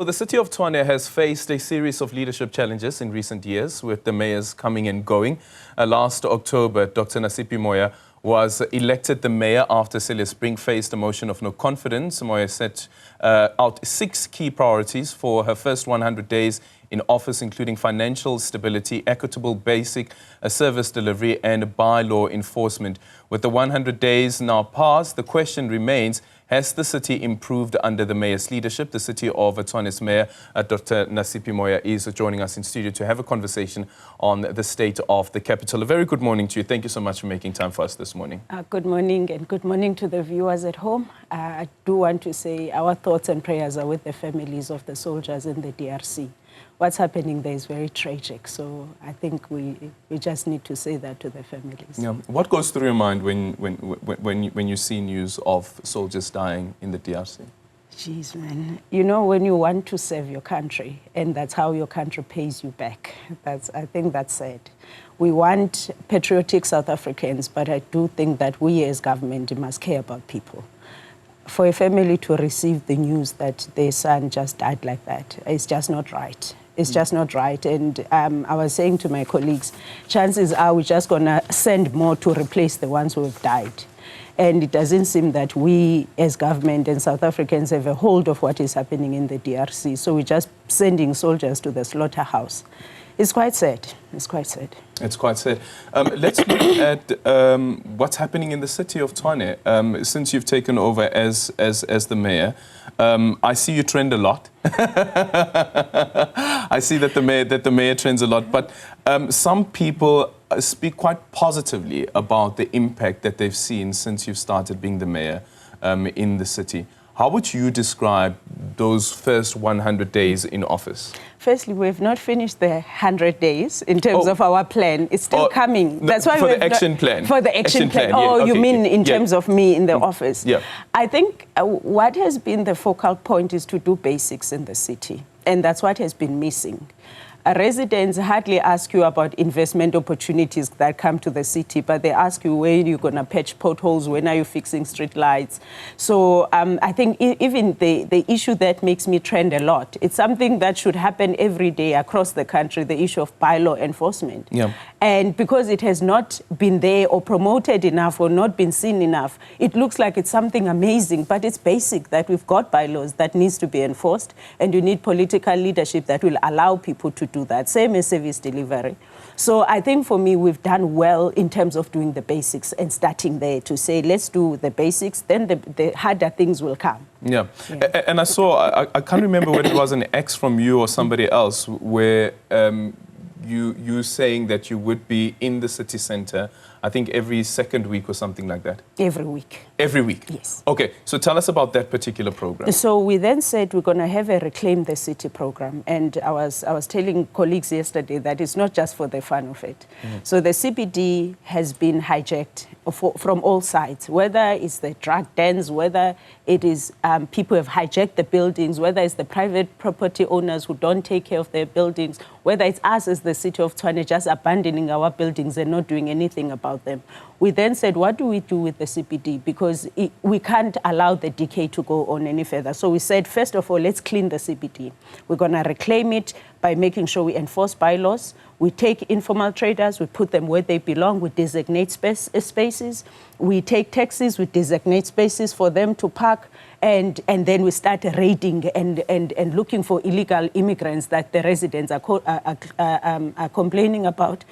Well, the city of Tshwane has faced a series of leadership challenges in recent years, with the mayors coming and going. Last October, Dr. Nasiphi Moya was elected the mayor after Celia Spring faced a motion of no confidence. Moya set out 6 key priorities for her first 100 days in office, including financial stability, equitable basic service delivery, and bylaw enforcement. With the 100 days now passed, the question remains, has the city improved under the mayor's leadership? The city of Tshwane's mayor, Dr. Nasiphi Moya, is joining us in studio to have a conversation on the state of the capital. A very good morning to you. Thank you so much for making time for us this morning. Good morning, and good morning to the viewers at home. I do want to say our thoughts and prayers are with the families of the soldiers in the DRC. What's happening there is very tragic, so I think we just need to say that to the families. Yeah. What goes through your mind when you see news of soldiers dying in the DRC? Jeez, man. You know, when you want to serve your country, and that's how your country pays you back, I think that's sad. We want patriotic South Africans, but I do think that we as government must care about people. For a family to receive the news that their son just died like that, it's just not right. It's just not right. And I was saying to my colleagues, chances are we're just going to send more to replace the ones who have died. And it doesn't seem that we as government and South Africans have a hold of what is happening in the DRC. So we're just sending soldiers to the slaughterhouse. It's quite sad. It's quite sad. It's quite sad. Let's look at what's happening in the city of Tshwane. Since you've taken over as the mayor, I see you trend a lot. I see that the mayor trends a lot, but some people speak quite positively about the impact that they've seen since you've started being the mayor in the city. How would you describe those first 100 days in office? Firstly, we've not finished the 100 days in terms of our plan. It's still coming. That's why for the action plan. For the action plan. Yeah, oh, okay, you mean in terms of me in the office? Yeah. I think what has been the focal point is to do basics in the city, and that's what has been missing. Residents hardly ask you about investment opportunities that come to the city, but they ask you where you're going to patch potholes, when are you fixing street lights. So I think even the issue that makes me trend a lot, it's something that should happen every day across the country, the issue of bylaw enforcement. Yeah. And because it has not been there or promoted enough or not been seen enough, it looks like it's something amazing, but it's basic that we've got bylaws that needs to be enforced, and you need political leadership that will allow people to do that. Same as service delivery. So I think for me, we've done well in terms of doing the basics and starting there to say, let's do the basics, then the harder things will come. Yeah. And I saw, I can't remember whether it was an X from you or somebody else, where you saying that you would be in the city centre, I think every second week or something like that. Every week. Every week? Yes. Okay, so tell us about that particular program. So we then said we're going to have a Reclaim the City program. And I was telling colleagues yesterday that it's not just for the fun of it. So the CBD has been hijacked from all sides, whether it's the drug dens, whether it is people have hijacked the buildings, whether it's the private property owners who don't take care of their buildings, whether it's us as the city of Tshwane just abandoning our buildings and not doing anything about them. We then said, what do we do with the CBD? Because we can't allow the decay to go on any further. So we said, first of all, let's clean the CBD. We're going to reclaim it by making sure we enforce bylaws. We take informal traders, we put them where they belong, we designate spaces. We take taxis, we designate spaces for them to park, and then we start raiding and looking for illegal immigrants that the residents are complaining about.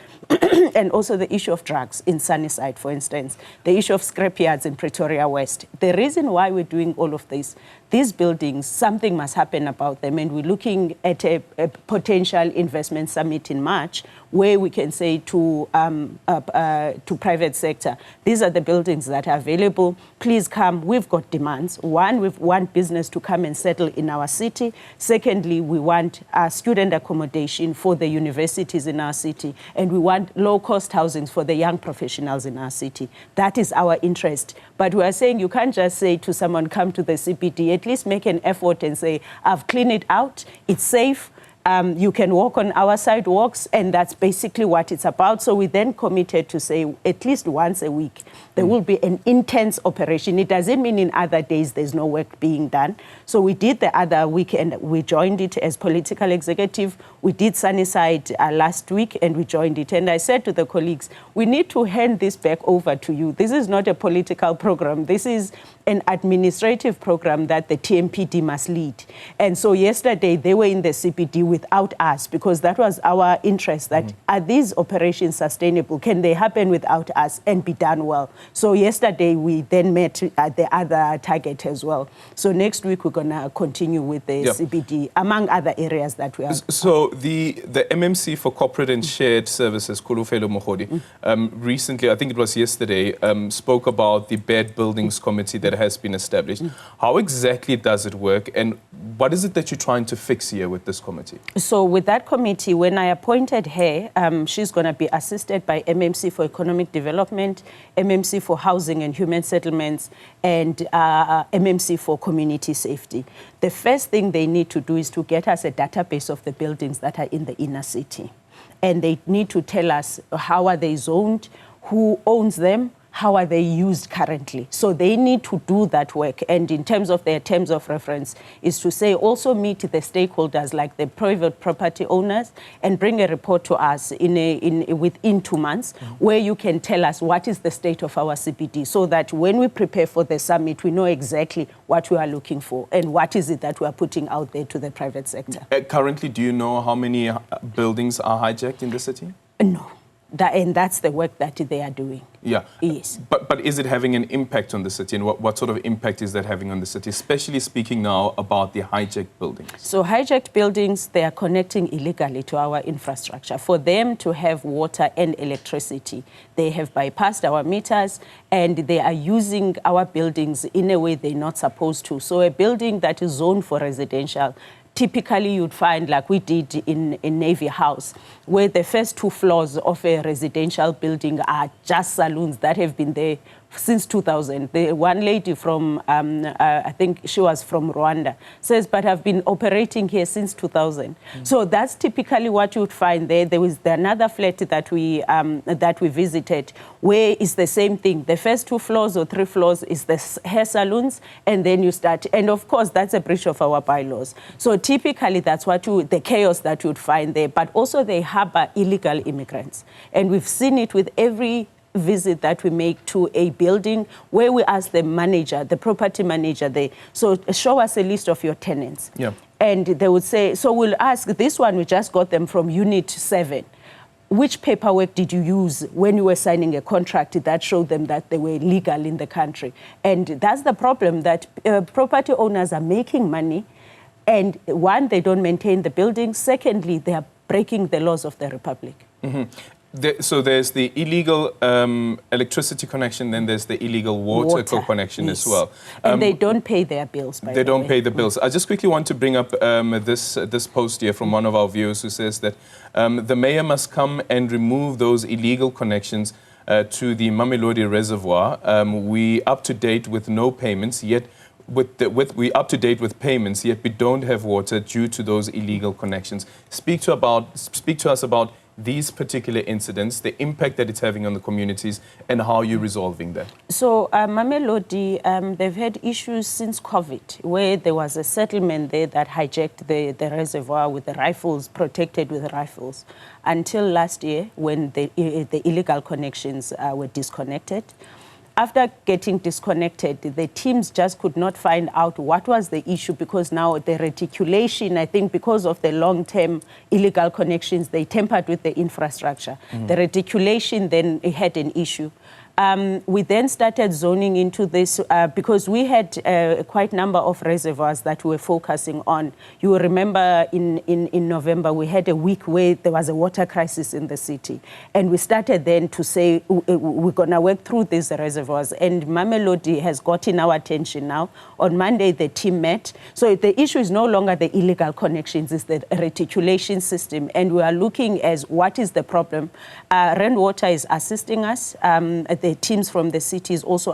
And also the issue of drugs in Sunnyside, for instance, the issue of scrapyards in Pretoria West. The reason why we're doing all of this, these buildings, something must happen about them, and we're looking at a potential investment summit in March, where we can say to private sector, these are the buildings that are available. Please come. We've got demands. One, we want business to come and settle in our city. Secondly, we want student accommodation for the universities in our city, and we want low-cost housing for the young professionals in our city. That is our interest. But we are saying you can't just say to someone, come to the CBD, at least make an effort and say, I've cleaned it out, it's safe, You can walk on our sidewalks, and that's basically what it's about. So we then committed to say at least once a week, there will be an intense operation. It doesn't mean in other days there's no work being done. So we did the other weekend, we joined it as political executive. We did Sunnyside last week, and we joined it. And I said to the colleagues, we need to hand this back over to you. This is not a political program. This is an administrative program that the TMPD must lead. And so yesterday they were in the CPD without us, because that was our interest, that are these operations sustainable? Can they happen without us and be done well? So yesterday we then met the other target as well. So next week we're going to continue with the CPD, among other areas that we are. So the MMC for Corporate and Shared Services, Kulufelo Mohodi, recently, I think it was yesterday, spoke about the Bad Buildings Committee that has been established. How exactly does it work, and what is it that you're trying to fix here with this committee? So with that committee, when I appointed her, she's going to be assisted by MMC for Economic Development, MMC for Housing and Human Settlements, and MMC for Community Safety. The first thing they need to do is to get us a database of the buildings that are in the inner city. And they need to tell us how are they zoned, who owns them, how are they used currently. So they need to do that work. And in terms of their terms of reference, is to say also meet the stakeholders like the private property owners and bring a report to us within 2 months, where you can tell us what is the state of our CPD, so that when we prepare for the summit, we know exactly what we are looking for and what is it that we are putting out there to the private sector. Currently, do you know how many buildings are hijacked in the city? No. And that's the work that they are doing. Yeah. Yes. But is it having an impact on the city, and what sort of impact is that having on the city, especially speaking now about the hijacked buildings? So hijacked buildings, they are connecting illegally to our infrastructure. For them to have water and electricity, they have bypassed our meters, and they are using our buildings in a way they're not supposed to. So a building that is zoned for residential, typically you'd find, like we did in Navy House, where the first 2 floors of a residential building are just saloons that have been there since 2000. The one lady from, I think she was from Rwanda, says, but I've been operating here since 2000. So that's typically what you would find there. There was another flat that we visited, where it's the same thing. The first 2 floors or 3 floors is the hair salons, and then you start. And of course, that's a breach of our bylaws. So typically, that's what the chaos that you would find there. But also they harbor illegal immigrants. And we've seen it with every visit that we make to a building, where we ask the manager, the property manager there, so show us a list of your tenants. Yeah. And they would say, so we'll ask, this one, we just got them from Unit 7. Which paperwork did you use when you were signing a contract that showed them that they were legal in the country? And that's the problem, that property owners are making money, and one, they don't maintain the building. Secondly, they are breaking the laws of the Republic. So there's the illegal electricity connection, then there's the illegal water connection as well. And they don't pay their bills, by the way. They don't pay the bills. I just quickly want to bring up this post here from one of our viewers, who says that the mayor must come and remove those illegal connections to the Mamelodi Reservoir. We up to date with no payments, yet we up to date with payments, yet we don't have water due to those illegal connections. Speak to us about these particular incidents, the impact that it's having on the communities, and how you're resolving that. So Mamelodi, they've had issues since COVID, where there was a settlement there that hijacked the reservoir with the rifles, protected with rifles, until last year, when the illegal connections were disconnected. After getting disconnected, the teams just could not find out what was the issue, because now the reticulation, I think because of the long-term illegal connections, they tampered with the infrastructure. The reticulation then had an issue. We then started zoning into this because we had quite a number of reservoirs that we were focusing on. You will remember in November, we had a week where there was a water crisis in the city. And we started then to say, we're going to work through these reservoirs. And Mamelodi has gotten our attention now. On Monday, the team met. So the issue is no longer the illegal connections, it's the reticulation system. And we are looking as what is the problem. Rainwater is assisting us. the teams from the cities also,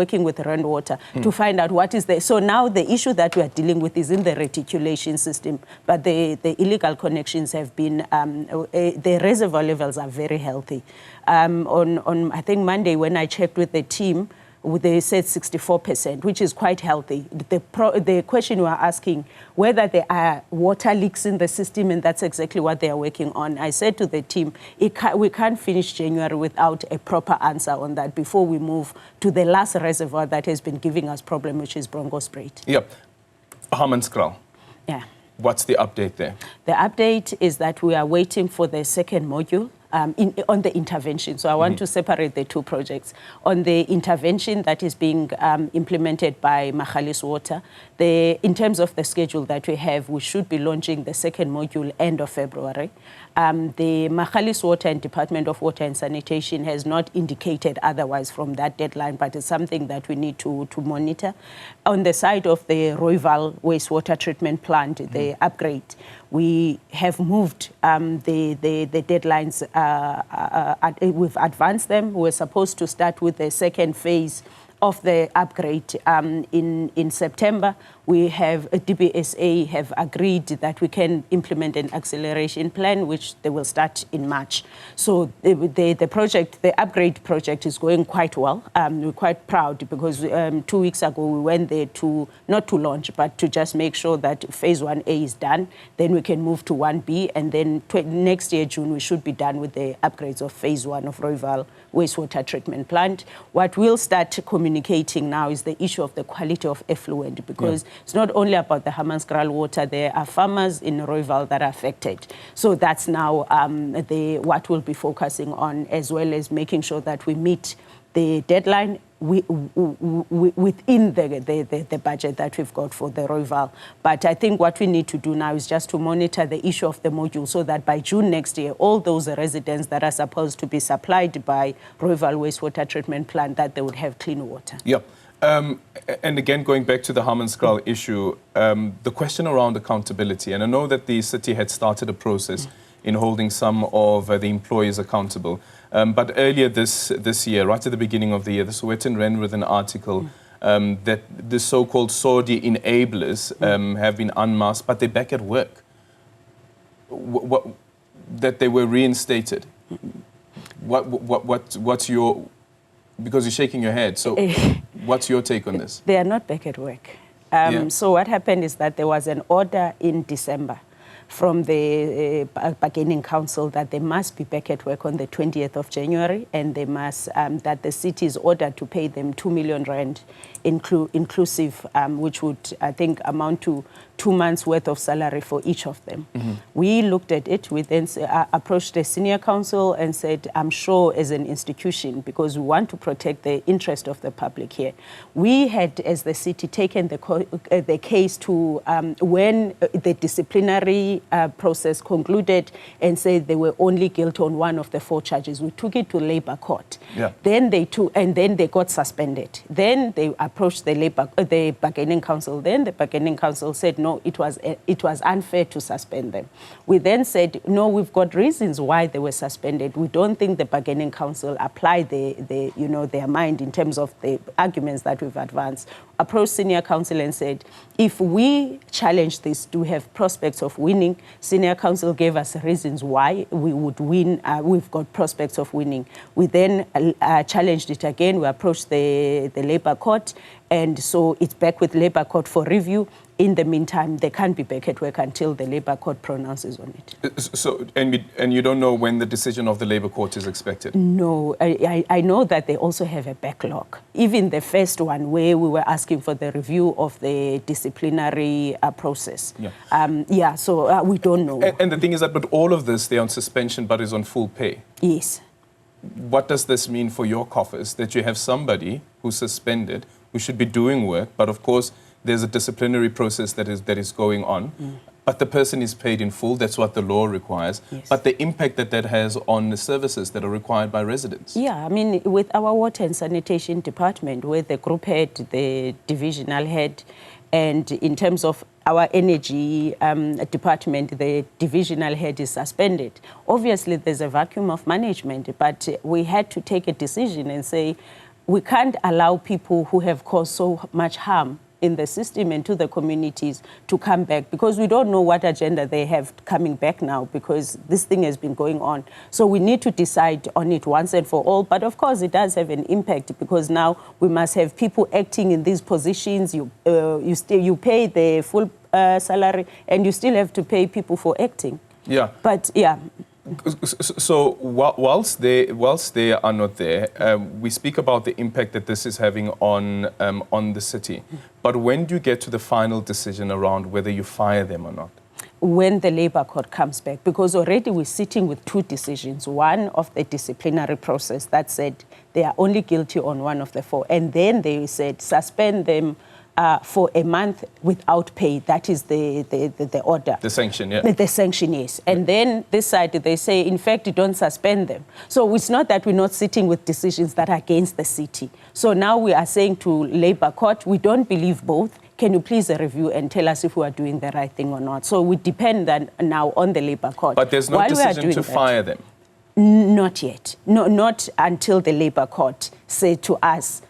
working with Rand Water to find out what is there. So now the issue that we are dealing with is in the reticulation system, but the illegal connections have been, the reservoir levels are very healthy. On I think Monday when I checked with the team, they said 64%, which is quite healthy. The question we are asking, whether there are water leaks in the system, and that's exactly what they are working on. I said to the team, we can't finish January without a proper answer on that before we move to the last reservoir that has been giving us problem, which is Bronkhorstspruit. Yep. Hammanskraal. Yeah. What's the update there? The update is that we are waiting for the second module. On the intervention. So I want to separate the two projects. On the intervention that is being implemented by Magalies Water, in terms of the schedule that we have, we should be launching the second module end of February. The Magalies Water and Department of Water and Sanitation has not indicated otherwise from that deadline, but it's something that we need to monitor. On the side of the Rooiwal wastewater treatment plant, the upgrade, we have moved the deadlines. We've advanced them. We're supposed to start with the second phase of the upgrade in September. We have DBSA have agreed that we can implement an acceleration plan, which they will start in March. So the project, the upgrade project, is going quite well. We're quite proud because 2 weeks ago we went there to not to launch, but to just make sure that phase 1A is done. Then we can move to 1B, and then next year June we should be done with the upgrades of phase 1 of Rooiwal wastewater treatment plant. What we'll start communicating now is the issue of the quality of effluent, because it's not only about the Hammanskraal water. There are farmers in Rooiwal that are affected. So that's now what we'll be focusing on, as well as making sure that we meet the deadline within the budget that we've got for the Rooiwal. But I think what we need to do now is just to monitor the issue of the module, so that by June next year, all those residents that are supposed to be supplied by Rooiwal wastewater treatment plant, that they would have clean water. Yep. And again, going back to the Hammanskraal issue, the question around accountability, and I know that the city had started a process in holding some of the employees accountable. But earlier this year, right at the beginning of the year, the Sowetan ran with an article that the so-called Saudi enablers have been unmasked, but they're back at work. That they were reinstated. What's your... Because you're shaking your head, so what's your take on this? They are not back at work. So what happened is that there was an order in December from the bargaining council that they must be back at work on the 20th of January, and they must, that the city is ordered to pay them 2 million rand inclusive, which would, I think, amount to 2 months' worth of salary for each of them. We looked at it. We then approached the senior council and said, I'm sure as an institution, because we want to protect the interest of the public here, we had, as the city, taken the case to when the disciplinary process concluded and said they were only guilty on one of the 4 charges. We took it to Labour Court. Then they got suspended. Then they approached the bargaining council. Then the bargaining council said, no, it was unfair to suspend them. We then said, no, we've got reasons why they were suspended. We don't think the bargaining council applied their mind in terms of the arguments that we've advanced. Approached senior council and said, if we challenge this, do we have prospects of winning? Senior council gave us reasons why we would win. We've got prospects of winning. We then challenged it again. We approached the Labour Court, and so it's back with Labour Court for review. In the meantime, they can't be back at work until the Labour Court pronounces on it. So, and you don't know when the decision of the Labour Court is expected? No, I know that they also have a backlog. Even the first one, where we were asking for the review of the disciplinary process. So we don't know. And the thing is that, but all of this, they're on suspension, but is on full pay. Yes. What does this mean for your coffers, that you have somebody who's suspended, who should be doing work, but of course, there's a disciplinary process that is going on, but the person is paid in full. That's what the law requires. Yes. But the impact that has on the services that are required by residents. Yeah, I mean, with our water and sanitation department, where the group head, the divisional head, And in terms of our energy department, the divisional head is suspended. Obviously, there's a vacuum of management, but we had to take a decision and say, we can't allow people who have caused so much harm in the system and to the communities to come back, because we don't know what agenda they have coming back now, because this thing has been going on. So we need to decide on it once and for all. But of course, it does have an impact, because now we must have people acting in these positions. You pay the full salary, and you still have to pay people for acting. Yeah. But yeah. So whilst they are not there, we speak about the impact that this is having on the city. But when do you get to the final decision around whether you fire them or not? When the Labour Court comes back, because already we're sitting with two decisions. One of the disciplinary process that said they are only guilty on one of the four, and then they said suspend them for a month without pay. That is the order. The sanction, yeah. The sanction, yes. And then this side, they say, in fact, you don't suspend them. So it's not that we're not sitting with decisions that are against the city. So now we are saying to Labour Court, we don't believe both. Can you please review and tell us if we are doing the right thing or not? So we depend now on the Labour Court. But there's no decision to fire them? Not yet. No, not until the Labour Court say to us,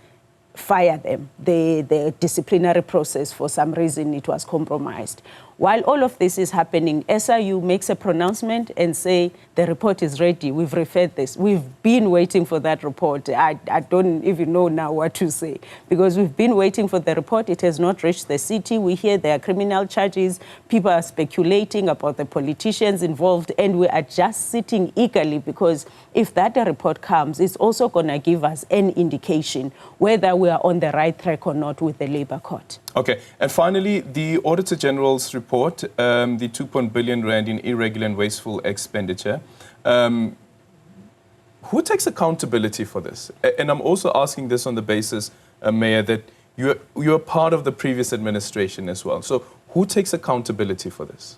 fire them. The disciplinary process, for some reason, it was compromised. While all of this is happening, SIU makes a pronouncement and say the report is ready. We've referred this. We've been waiting for that report. I don't even know now what to say, because we've been waiting for the report. It has not reached the city. We hear there are criminal charges. People are speculating about the politicians involved, and we are just sitting eagerly, because if that report comes, it's also going to give us an indication whether we are on the right track or not with the Labour Court. Okay. And finally, the Auditor General's report, the 2 billion rand in irregular and wasteful expenditure. Who takes accountability for this? And I'm also asking this on the basis, Mayor, that you're part of the previous administration as well. So who takes accountability for this?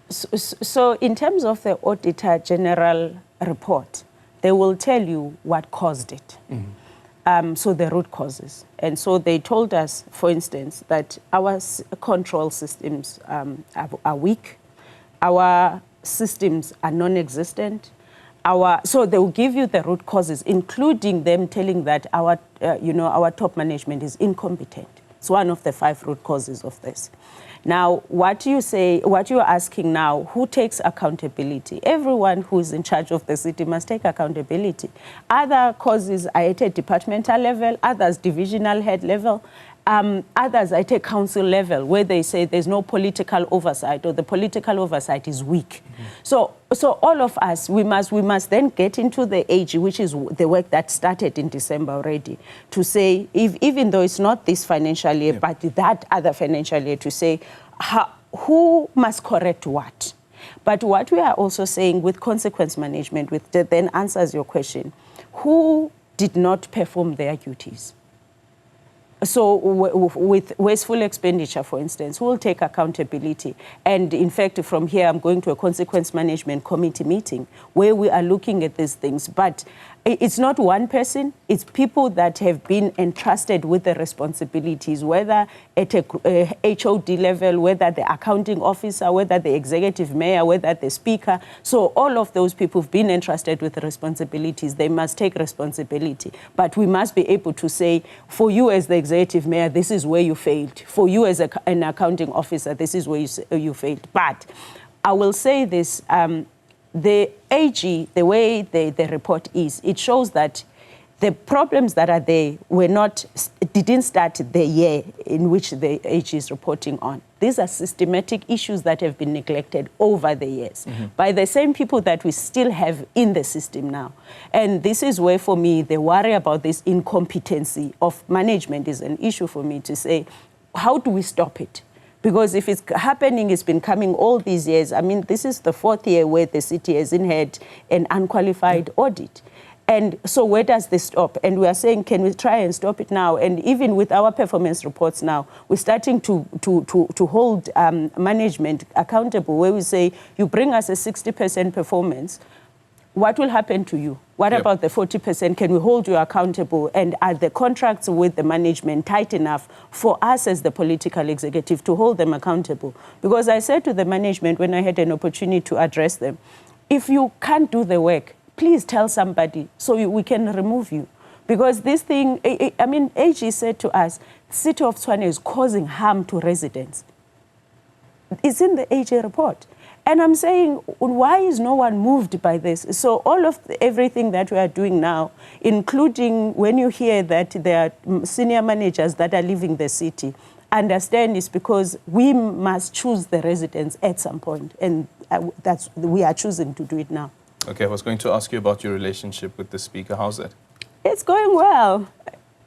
So in terms of the Auditor General report, they will tell you what caused it. Mm-hmm. So the root causes. And so they told us, for instance, that our control systems are weak. Our systems are non-existent. So they will give you the root causes, including them telling that our top management is incompetent. It's one of the 5 root causes of this. Now, what you're asking now, who takes accountability? Everyone who is in charge of the city must take accountability. Other causes are at a departmental level, others divisional head level, others at a council level, where they say there's no political oversight, or the political oversight is weak. Mm-hmm. So all of us, we must then get into the AG, which is the work that started in December already, to say, even though it's not this financial year, but that other financial year, to say who must correct what. But what we are also saying with consequence management, that then answers your question, who did not perform their duties? So with wasteful expenditure, for instance, who will take accountability? And in fact, from here, I'm going to a consequence management committee meeting where we are looking at these things. But it's not one person, it's people that have been entrusted with the responsibilities, whether at a HOD level, whether the accounting officer, whether the executive mayor, whether the speaker. So all of those people have been entrusted with the responsibilities. They must take responsibility. But we must be able to say, for you as the executive mayor, this is where you failed. For you as an accounting officer, this is where you failed. But I will say this, the AG, the way the report is, it shows that the problems that are there didn't start the year in which the AG is reporting on. These are systematic issues that have been neglected over the years by the same people that we still have in the system now. And this is where, for me, the worry about this incompetency of management is an issue for me to say, how do we stop it? Because if it's happening, it's been coming all these years. I mean, this is the 4th year where the city hasn't had an unqualified audit. And so where does this stop? And we are saying, can we try and stop it now? And even with our performance reports now, we're starting to hold management accountable, where we say, you bring us a 60% performance, what will happen to you? What Yep. about the 40%? Can we hold you accountable? And are the contracts with the management tight enough for us as the political executive to hold them accountable? Because I said to the management when I had an opportunity to address them, if you can't do the work, please tell somebody so we can remove you. Because this thing, I mean, AG said to us, City of Tshwane is causing harm to residents. It's in the AG report. And I'm saying, why is no one moved by this? So all of everything that we are doing now, including when you hear that there are senior managers that are leaving the city, understand it's because we must choose the residents at some point. And we are choosing to do it now. Okay, I was going to ask you about your relationship with the Speaker. How's that? It's going well.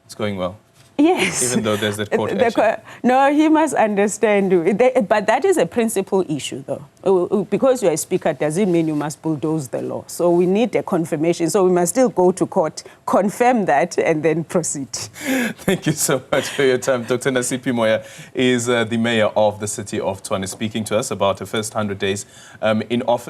It's going well. Yes. Even though there's that court action. No, he must understand. But that is a principal issue, though. Because you're a speaker doesn't mean you must bulldoze the law. So we need a confirmation. So we must still go to court, confirm that, and then proceed. Thank you so much for your time. Dr. Nasiphi Moya is the mayor of the city of Tshwane, speaking to us about her first 100 days in office.